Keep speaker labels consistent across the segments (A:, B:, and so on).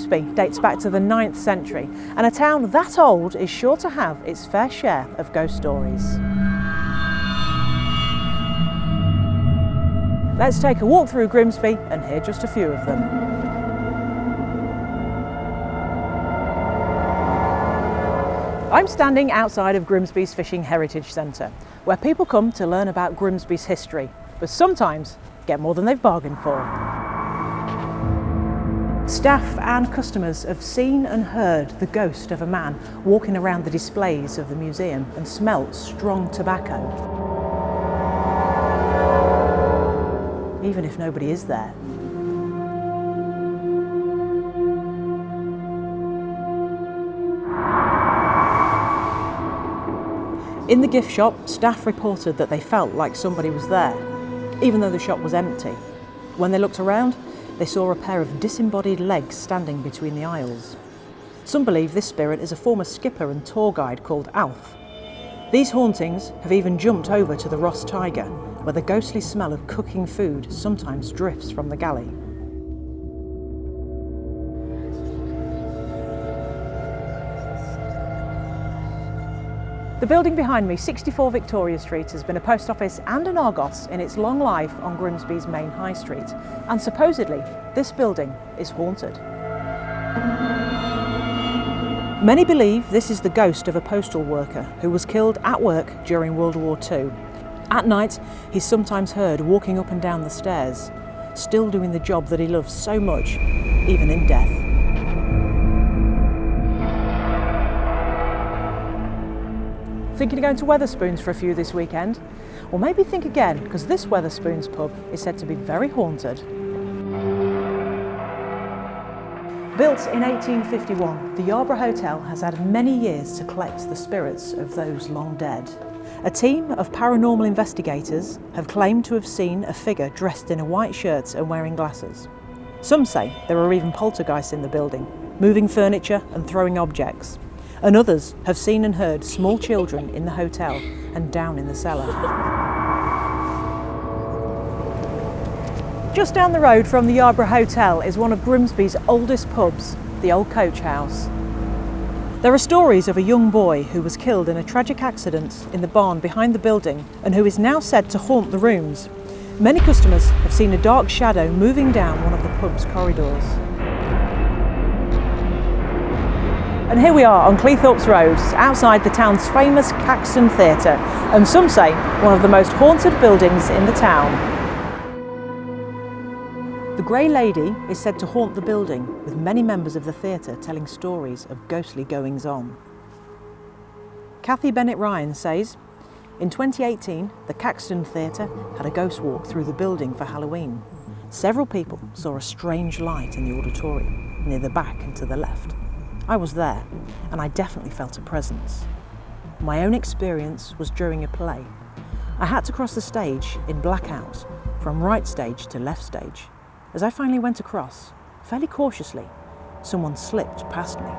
A: Grimsby dates back to the 9th century, and a town that old is sure to have its fair share of ghost stories. Let's take a walk through Grimsby and hear just a few of them. I'm standing outside of Grimsby's Fishing Heritage Centre, where people come to learn about Grimsby's history, but sometimes get more than they've bargained for. Staff and customers have seen and heard the ghost of a man walking around the displays of the museum and smelt strong tobacco. Even if nobody is there. In the gift shop, staff reported that they felt like somebody was there, even though the shop was empty. When they looked around, they saw a pair of disembodied legs standing between the aisles. Some believe this spirit is a former skipper and tour guide called Alf. These hauntings have even jumped over to the Ross Tiger, where the ghostly smell of cooking food sometimes drifts from the galley. The building behind me, 64 Victoria Street, has been a post office and an Argos in its long life on Grimsby's main high street, and supposedly this building is haunted. Many believe this is the ghost of a postal worker who was killed at work during World War II. At night, he's sometimes heard walking up and down the stairs, still doing the job that he loves so much, even in death. Thinking of going to Wetherspoons for a few this weekend? Or maybe think again, because this Wetherspoons pub is said to be very haunted. Built in 1851, the Yarborough Hotel has had many years to collect the spirits of those long dead. A team of paranormal investigators have claimed to have seen a figure dressed in a white shirt and wearing glasses. Some say there are even poltergeists in the building, moving furniture and throwing objects. And others have seen and heard small children in the hotel and down in the cellar. Just down the road from the Yarborough Hotel is one of Grimsby's oldest pubs, the Old Coach House. There are stories of a young boy who was killed in a tragic accident in the barn behind the building and who is now said to haunt the rooms. Many customers have seen a dark shadow moving down one of the pub's corridors. And here we are on Cleethorpes Road, outside the town's famous Caxton Theatre, and some say one of the most haunted buildings in the town. The Grey Lady is said to haunt the building, with many members of the theatre telling stories of ghostly goings-on. Kathy Bennett-Ryan says, in 2018, the Caxton Theatre had a ghost walk through the building for Halloween. Several people saw a strange light in the auditorium, near the back and to the left. I was there, and I definitely felt a presence. My own experience was during a play. I had to cross the stage in blackout, from right stage to left stage. As I finally went across, fairly cautiously, someone slipped past me.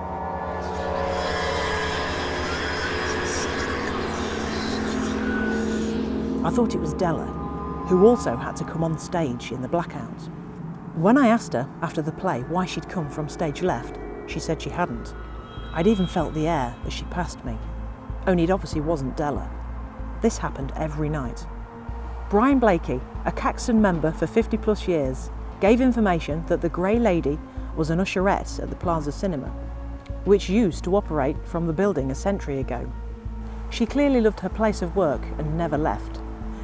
A: I thought it was Della, who also had to come on stage in the blackout. When I asked her after the play why she'd come from stage left, she said she hadn't. I'd even felt the air as she passed me, only it obviously wasn't Della. This happened every night. Brian Blakey, a Caxton member for 50 plus years, gave information that the Grey Lady was an usherette at the Plaza Cinema, which used to operate from the building a century ago. She clearly loved her place of work and never left.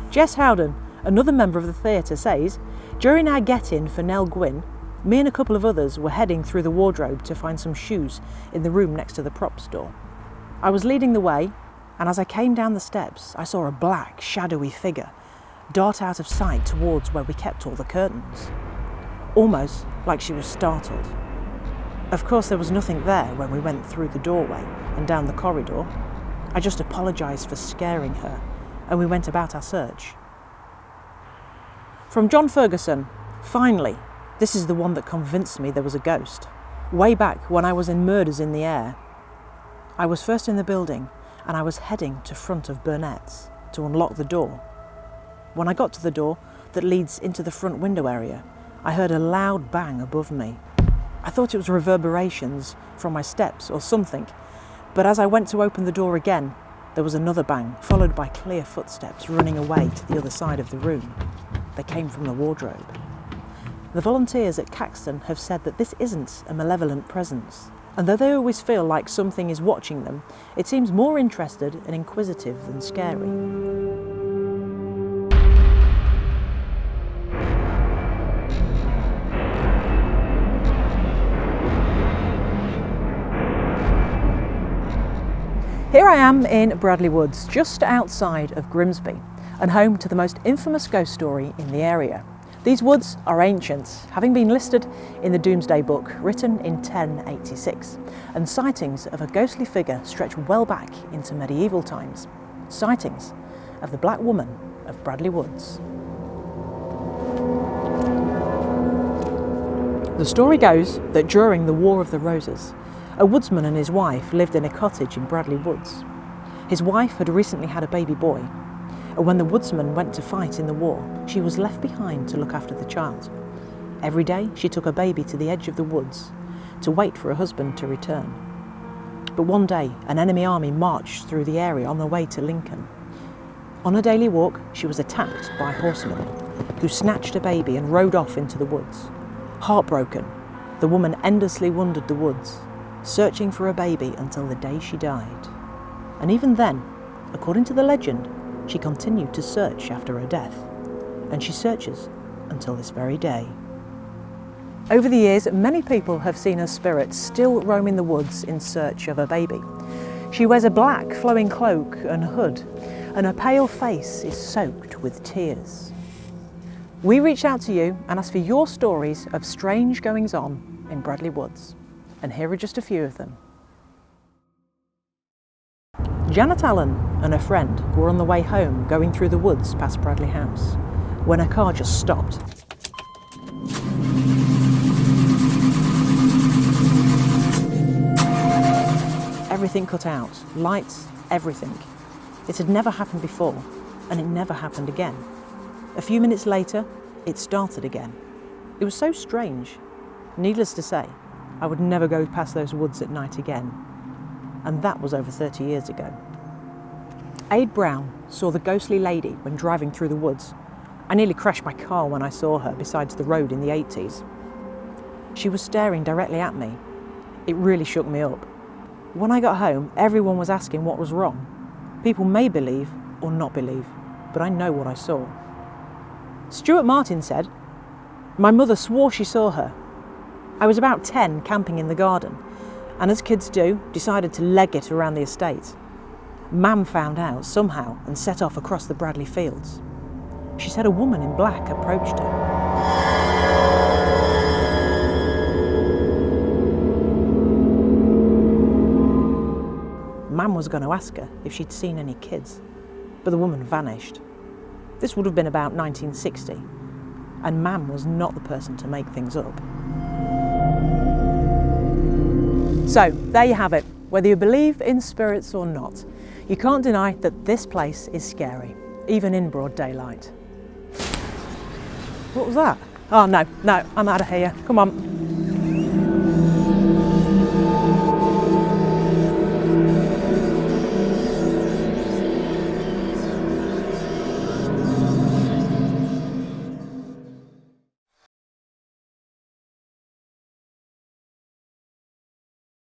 A: Jess Howden, another member of the theatre, says, during our get-in for Nell Gwynn, me and a couple of others were heading through the wardrobe to find some shoes in the room next to the prop store. I was leading the way, and as I came down the steps, I saw a black, shadowy figure dart out of sight towards where we kept all the curtains, almost like she was startled. Of course, there was nothing there when we went through the doorway and down the corridor. I just apologised for scaring her, and we went about our search. From John Ferguson, finally, this is the one that convinced me there was a ghost. Way back when I was in Murders in the Air, I was first in the building and I was heading to front of Burnett's to unlock the door. When I got to the door that leads into the front window area, I heard a loud bang above me. I thought it was reverberations from my steps or something, but as I went to open the door again, there was another bang, followed by clear footsteps running away to the other side of the room. They came from the wardrobe. The volunteers at Caxton have said that this isn't a malevolent presence, and though they always feel like something is watching them, it seems more interested and inquisitive than scary. Here I am in Bradley Woods, just outside of Grimsby, and home to the most infamous ghost story in the area. These woods are ancient, having been listed in the Domesday Book, written in 1086, and sightings of a ghostly figure stretch well back into medieval times. Sightings of the Black Woman of Bradley Woods. The story goes that during the War of the Roses, a woodsman and his wife lived in a cottage in Bradley Woods. His wife had recently had a baby boy, and when the woodsman went to fight in the war, she was left behind to look after the child. Every day she took her baby to the edge of the woods to wait for her husband to return. But one day an enemy army marched through the area on their way to Lincoln. On her daily walk she was attacked by horsemen who snatched her baby and rode off into the woods. Heartbroken, the woman endlessly wandered the woods, searching for her baby until the day she died. And even then, according to the legend, she continued to search after her death, and she searches until this very day. Over the years, many people have seen her spirit still roaming the woods in search of her baby. She wears a black flowing cloak and hood, and her pale face is soaked with tears. We reach out to you and ask for your stories of strange goings-on in Bradley Woods, and here are just a few of them. Janet Allen and her friend were on the way home going through the woods past Bradley House when her car just stopped. Everything cut out, lights, everything. It had never happened before, and it never happened again. A few minutes later, it started again. It was so strange. Needless to say, I would never go past those woods at night again. And that was over 30 years ago. Aid Brown saw the ghostly lady when driving through the woods. I nearly crashed my car when I saw her beside the road in the 80s. She was staring directly at me. It really shook me up. When I got home, everyone was asking what was wrong. People may believe or not believe, but I know what I saw. Stuart Martin said, "My mother swore she saw her. I was about 10 camping in the garden, and as kids do, decided to leg it around the estate. Mam found out somehow and set off across the Bradley fields. She said a woman in black approached her. Mam was going to ask her if she'd seen any kids, but the woman vanished. This would have been about 1960, and Mam was not the person to make things up." So, there you have it. Whether you believe in spirits or not, you can't deny that this place is scary, even in broad daylight. What was that? Oh no, I'm out of here. Come on.